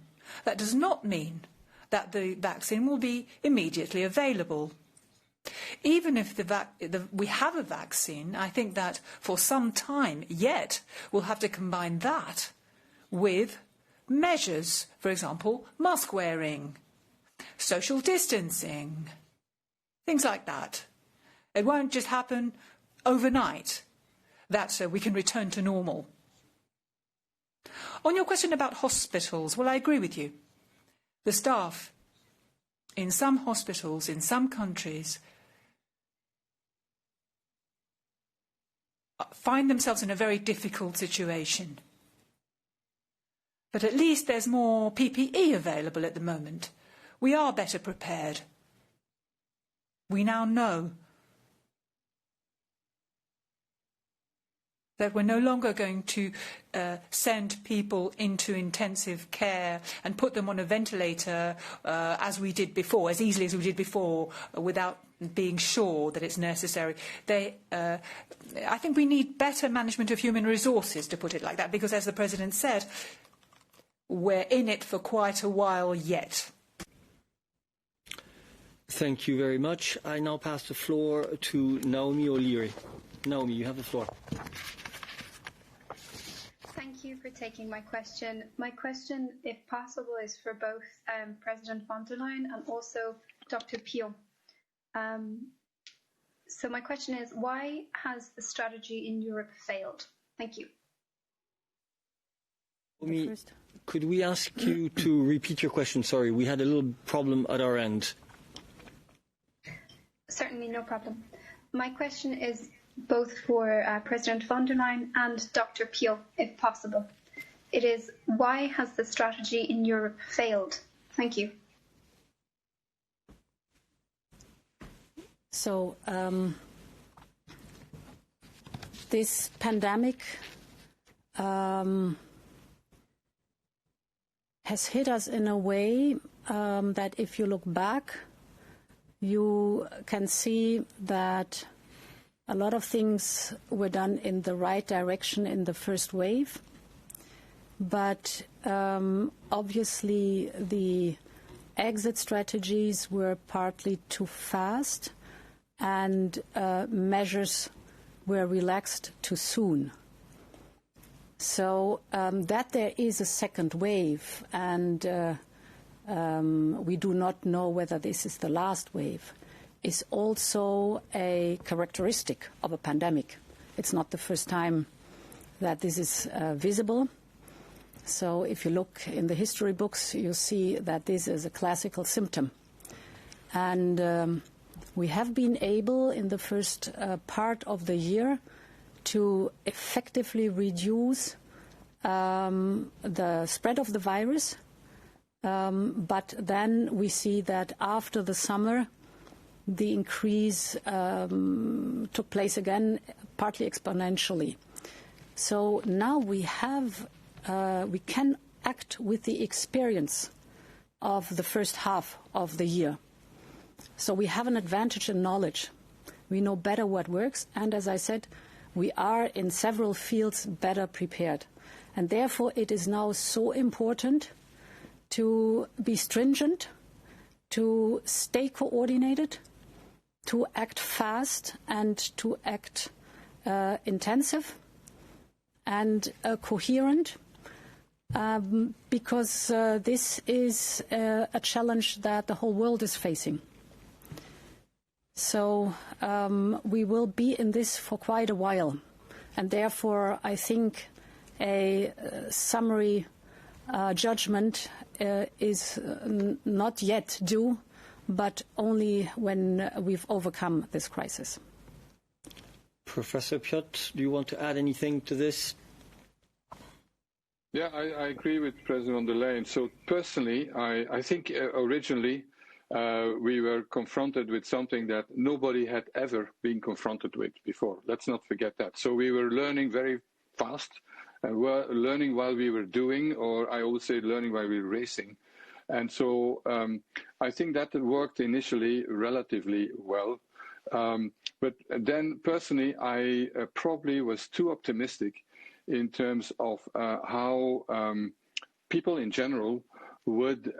that does not mean that the vaccine will be immediately available. Even if we have a vaccine, I think that for some time yet we'll have to combine that with measures, for example, mask wearing, social distancing, things like that. It won't just happen overnight that we can return to normal. On your question about hospitals, well, I agree with you. The staff in some hospitals, in some countries, find themselves in a very difficult situation. But at least there's more PPE available at the moment. We are better prepared. We now know that we're no longer going to send people into intensive care and put them on a ventilator as we did before, as easily as we did before, without being sure that it's necessary. I think we need better management of human resources, to put it like that, because, as the President said, we're in it for quite a while yet. Thank you very much. I now pass the floor to Naomi O'Leary. Naomi, you have the floor. Thank you for taking my question. My question, if possible, is for both President Von der Leyen and also Dr. Pio. So my question is, why has the strategy in Europe failed? Thank you. Naomi, could we ask you to repeat your question? Sorry, we had a little problem at our end. Certainly, no problem. My question is both for President Von der Leyen and Dr. Pio, if possible. It is, why has the strategy in Europe failed? Thank you. So, this pandemic has hit us in a way that if you look back, you can see that a lot of things were done in the right direction in the first wave, but obviously the exit strategies were partly too fast and measures were relaxed too soon. So that there is a second wave, and we do not know whether this is the last wave, is also a characteristic of a pandemic. It's not the first time that this is visible. So if you look in the history books, you see that this is a classical symptom. And we have been able, in the first part of the year, to effectively reduce the spread of the virus. But then we see that after the summer, the increase took place again, partly exponentially. So now we can act with the experience of the first half of the year. So we have an advantage in knowledge. We know better what works, and as I said, we are in several fields better prepared. And therefore it is now so important to be stringent, to stay coordinated, to act fast and to act intensive and coherent. because this is a challenge that the whole world is facing. So we will be in this for quite a while. And therefore, I think a summary judgment is not yet due, but only when we've overcome this crisis. Professor Piot, do you want to add anything to this? Yeah, I agree with President von der Leyen. So personally, I think originally we were confronted with something that nobody had ever been confronted with before. Let's not forget that. So we were learning very fast, learning while we were doing, or I always say learning while we were racing. And so I think that worked initially relatively well. But then personally, I probably was too optimistic in terms of how people in general would,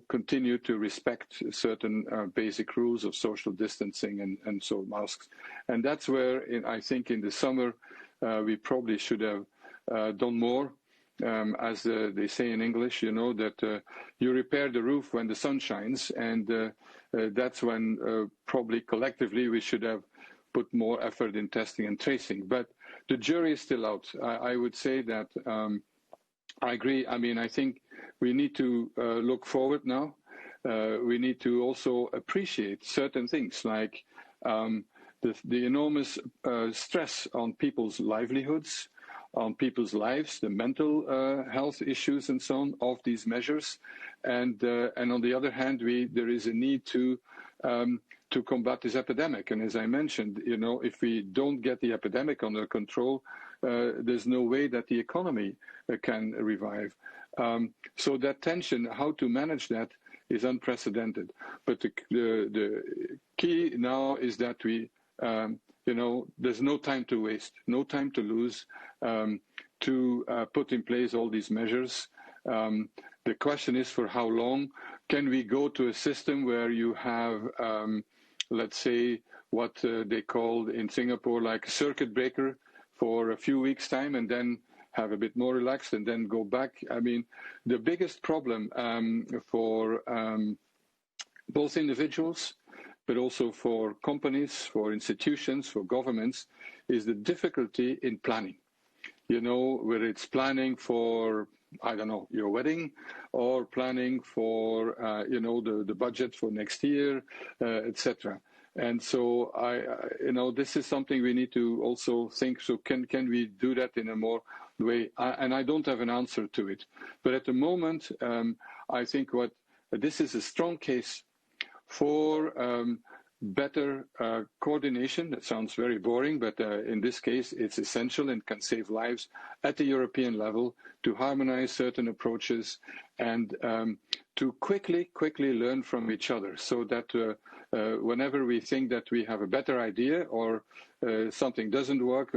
continue to respect certain basic rules of social distancing and so masks. And that's where I think in the summer we probably should have done more. As they say in English, that you repair the roof when the sun shines, and that's when probably collectively we should have put more effort in testing and tracing. But the jury is still out. I would say that I agree. I mean, I think we need to look forward now. We need to also appreciate certain things like the enormous stress on people's livelihoods, on people's lives, the mental health issues and so on of these measures, and on the other hand, there is a need to combat this epidemic. And as I mentioned, if we don't get the epidemic under control, there's no way that the economy can revive. So that tension, how to manage that, is unprecedented. But the key now is that we. There's no time to waste, no time to lose to put in place all these measures. The question is for how long? Can we go to a system where you have, let's say, what they call in Singapore like a circuit breaker for a few weeks' time and then have a bit more relaxed and then go back? I mean, the biggest problem for both individuals but also for companies, for institutions, for governments, is the difficulty in planning. Whether it's planning for, I don't know, your wedding, or planning for, the budget for next year, etc. And so this is something we need to also think. So can we do that in a more way? And I don't have an answer to it. But at the moment, I think this is a strong case for better coordination. That sounds very boring, but in this case, it's essential and can save lives at the European level to harmonize certain approaches and to quickly learn from each other, so that whenever we think that we have a better idea or something doesn't work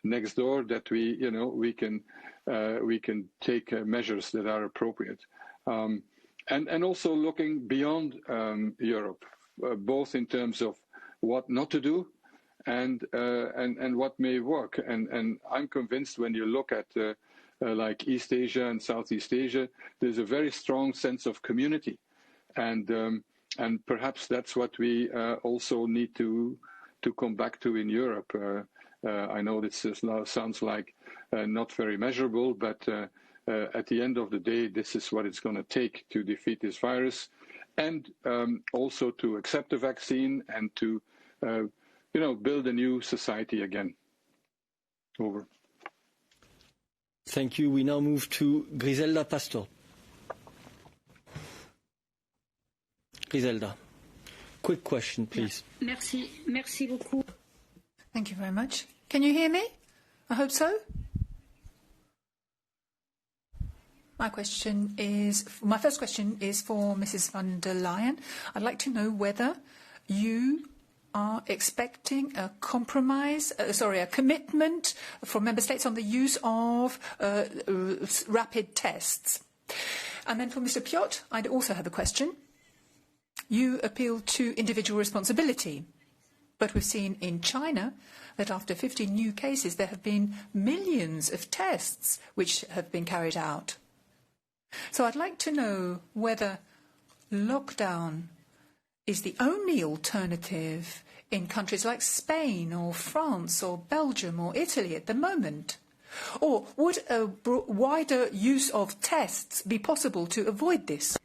next door, that we can take measures that are appropriate. And also looking beyond Europe, both in terms of what not to do and what may work. And I'm convinced when you look at like East Asia and Southeast Asia, there's a very strong sense of community, and perhaps that's what we also need to come back to in Europe. I know this sounds like not very measurable, but at the end of the day, this is what it's going to take to defeat this virus, and also to accept the vaccine and to, build a new society again. Over. Thank you. We now move to Griselda Pastor. Griselda, quick question, please. Merci beaucoup. Thank you very much. Can you hear me? I hope so. My first question is for Mrs. von der Leyen. I'd like to know whether you are expecting a commitment from member states on the use of rapid tests. And then for Mr. Piot, I'd also have a question. You appeal to individual responsibility. But we've seen in China that after 50 new cases, there have been millions of tests which have been carried out. So I'd like to know whether lockdown is the only alternative in countries like Spain or France or Belgium or Italy at the moment. Or would a wider use of tests be possible to avoid this?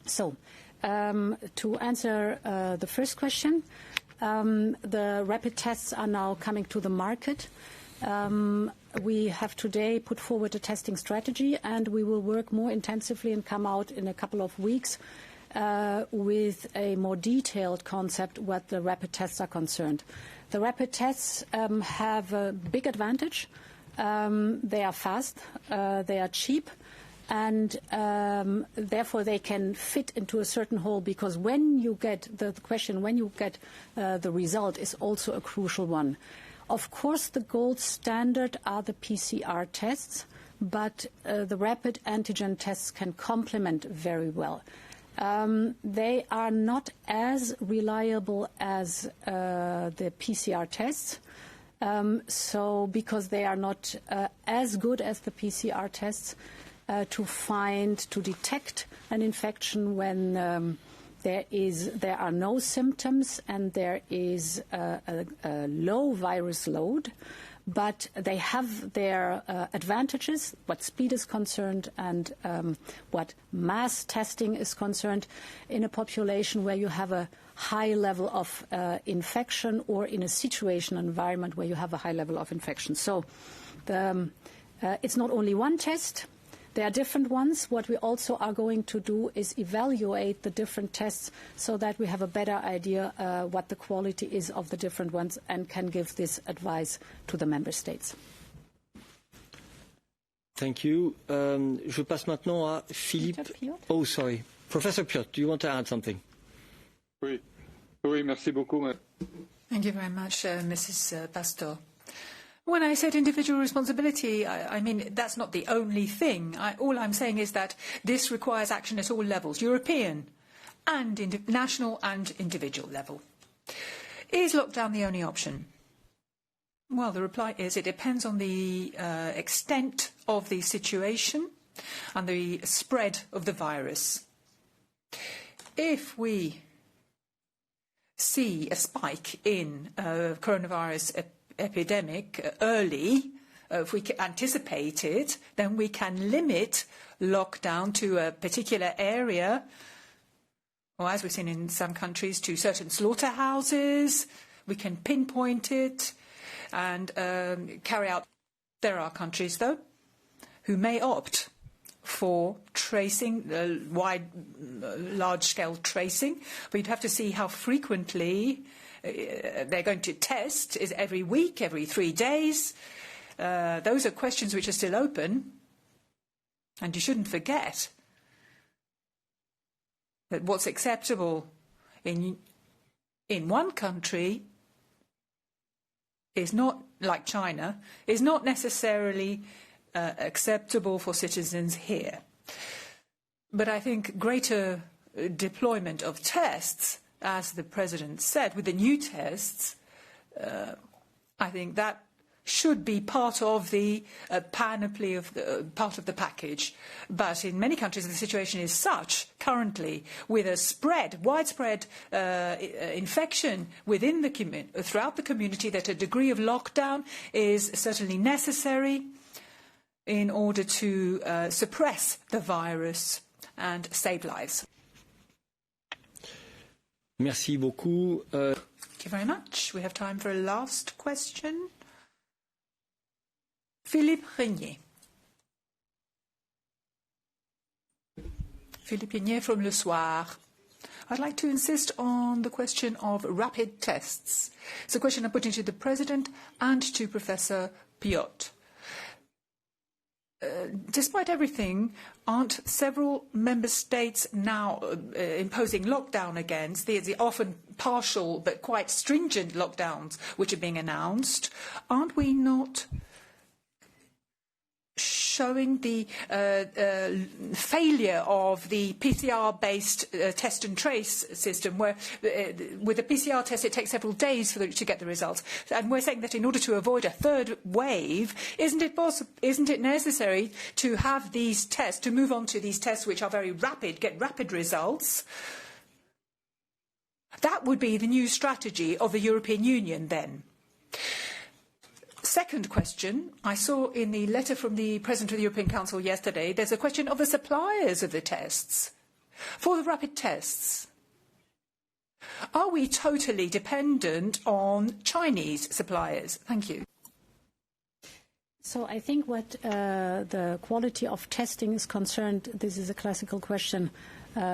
So, to answer the first question, the rapid tests are now coming to the market. We have today put forward a testing strategy, and we will work more intensively and come out in a couple of weeks with a more detailed concept what the rapid tests are concerned. The rapid tests have a big advantage. They are fast, they are cheap, and therefore they can fit into a certain hole, because when you get the question, when you get the result is also a crucial one. Of course, the gold standard are the PCR tests, but the rapid antigen tests can complement very well. They are not as reliable as the PCR tests, because they are not as good as the PCR tests to detect an infection when there are no symptoms and there is a low virus load. But they have their advantages, what speed is concerned and what mass testing is concerned in a population where you have a high level of infection, or in a situation environment where you have a high level of infection. So it's not only one test. There are different ones. What we also are going to do is evaluate the different tests so that we have a better idea what the quality is of the different ones and can give this advice to the member states. Thank you. Je passe maintenant à Philippe. Oh, sorry. Professor Piot, do you want to add something? Oui, merci beaucoup. Thank you very much, Mrs. Pastor. When I said individual responsibility, I mean that's not the only thing. All I'm saying is that this requires action at all levels, European and national and individual level. Is lockdown the only option? Well, the reply is it depends on the extent of the situation and the spread of the virus. If we see a spike in coronavirus epidemic early, if we anticipate it, then we can limit lockdown to a particular area, or as we've seen in some countries, to certain slaughterhouses. We can pinpoint it and carry out. There are countries, though, who may opt for tracing, large-scale tracing, but you'd have to see how frequently they're going to test. Is it every week, every 3 days? Those are questions which are still open. And you shouldn't forget that what's acceptable in one country is not, like China, is not necessarily acceptable for citizens here. But I think greater deployment of tests, as the President said, with the new tests, I think that should be part of the panoply of part of the package. But in many countries, the situation is such currently, with a widespread infection within throughout the community, that a degree of lockdown is certainly necessary in order to suppress the virus and save lives. Merci beaucoup. Thank you very much. We have time for a last question. Philippe Régnier. Philippe Régnier from Le Soir. I'd like to insist on the question of rapid tests. It's a question I'm putting to the President and to Professor Piot. Despite everything, aren't several member states now imposing lockdown against the often partial but quite stringent lockdowns which are being announced? Aren't we not showing the failure of the PCR-based test and trace system, where with a PCR test it takes several days to get the results. And we're saying that in order to avoid a third wave, isn't it necessary to have these tests, to move on to these tests which are very rapid, get rapid results? That would be the new strategy of the European Union then. Second question, I saw in the letter from the President of the European Council yesterday, there's a question of the suppliers of the tests. For the rapid tests, are we totally dependent on Chinese suppliers? Thank you. So I think what the quality of testing is concerned, this is a classical question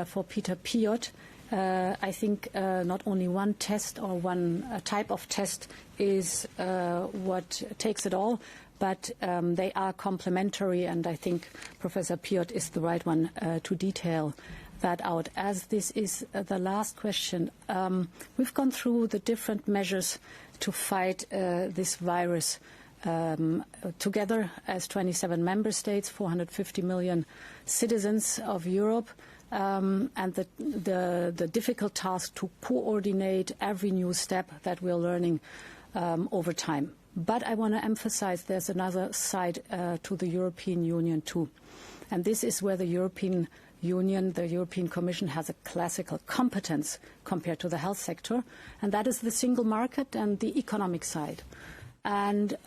for Peter Piot. I think not only one test or one type of test is what takes it all, but they are complementary, and I think Professor Piot is the right one to detail that out. As this is the last question, we've gone through the different measures to fight this virus together as 27 member states, 450 million citizens of Europe. And the difficult task to coordinate every new step that we're learning over time. But I want to emphasize there's another side to the European Union too. And this is where the European Union, the European Commission, has a classical competence compared to the health sector, and that is the single market and the economic side. And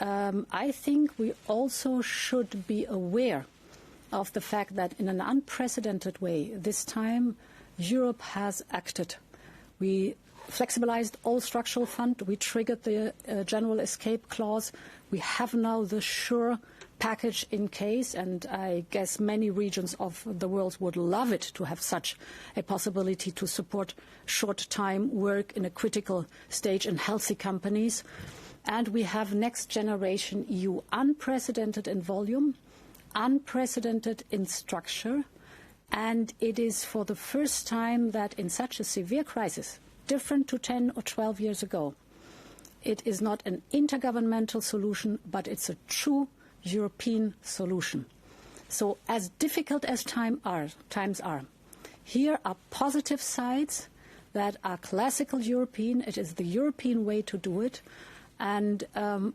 I think we also should be aware of the fact that in an unprecedented way, this time, Europe has acted. We flexibilized all structural fund. We triggered the general escape clause. We have now the sure package in case, and I guess many regions of the world would love it to have such a possibility to support short-time work in a critical stage in healthy companies. And we have next generation EU, unprecedented in volume, unprecedented in structure, and it is for the first time that in such a severe crisis, different to 10 or 12 years ago, it is not an intergovernmental solution, but it's a true European solution. So as difficult as times are, here are positive sides that are classical European. It is the European way to do it, and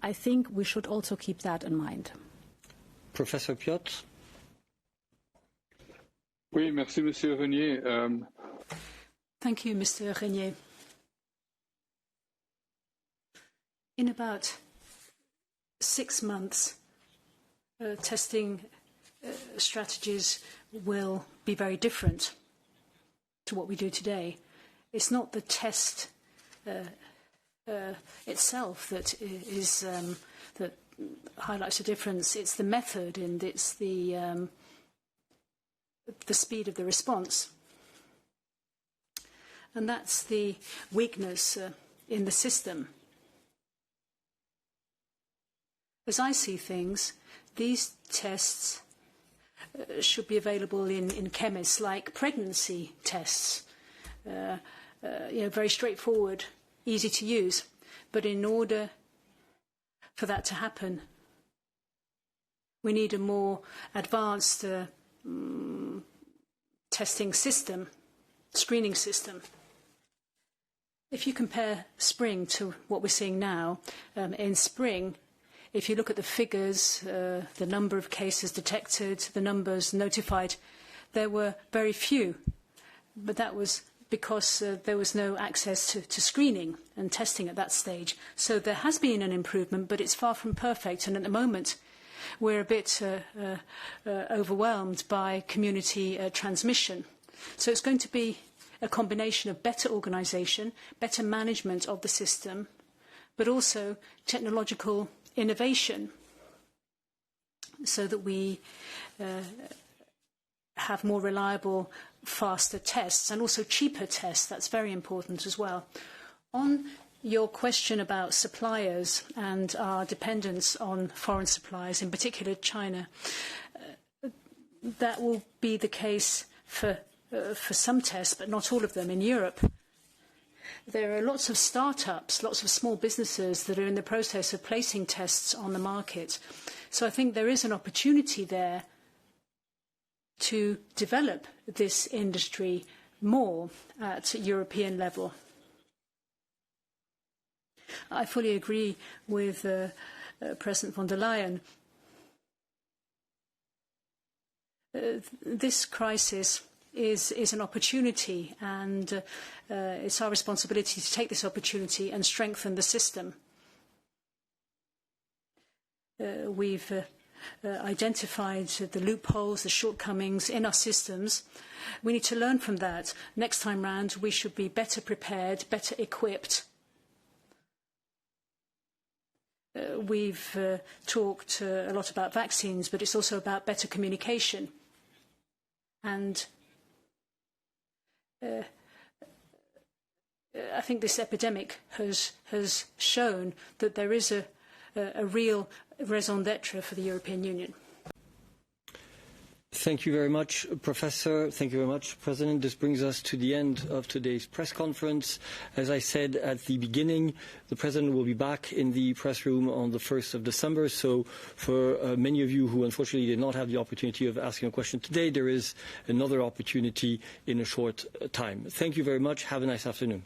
I think we should also keep that in mind. Professor Piot. Oui, merci, Monsieur Renier. Thank you, Mr. Renier. In about 6 months, testing strategies will be very different to what we do today. It's not the test itself that is that highlights the difference. It's the method, and it's the speed of the response. And that's the weakness in the system. As I see things, these tests should be available in chemists, like pregnancy tests. Very straightforward, easy to use. But in order for that to happen, we need a more advanced testing system, screening system. If you compare spring to what we're seeing now, in spring, if you look at the figures, the number of cases detected, the numbers notified, there were very few. But that was because there was no access to screening and testing at that stage. So there has been an improvement, but it's far from perfect. And at the moment, we're a bit overwhelmed by community transmission. So it's going to be a combination of better organisation, better management of the system, but also technological innovation, so that we have more reliable, faster tests, and also cheaper tests. That's very important as well. On your question about suppliers and our dependence on foreign suppliers, in particular China, that will be the case for some tests, but not all of them. In Europe, there are lots of startups, lots of small businesses that are in the process of placing tests on the market. So I think there is an opportunity there to develop this industry more at European level. I fully agree with President von der Leyen. This crisis is an opportunity, and it's our responsibility to take this opportunity and strengthen the system. We've identified the loopholes, the shortcomings in our systems. We need to learn from that. Next time round, we should be better prepared, better equipped. We've talked a lot about vaccines, but it's also about better communication. And I think this epidemic has shown that there is a real raison d'être for the European Union. Thank you very much, Professor. Thank you very much, President. This brings us to the end of today's press conference. As I said at the beginning, the President will be back in the press room on the 1st of December. So for many of you who unfortunately did not have the opportunity of asking a question today, there is another opportunity in a short time. Thank you very much. Have a nice afternoon.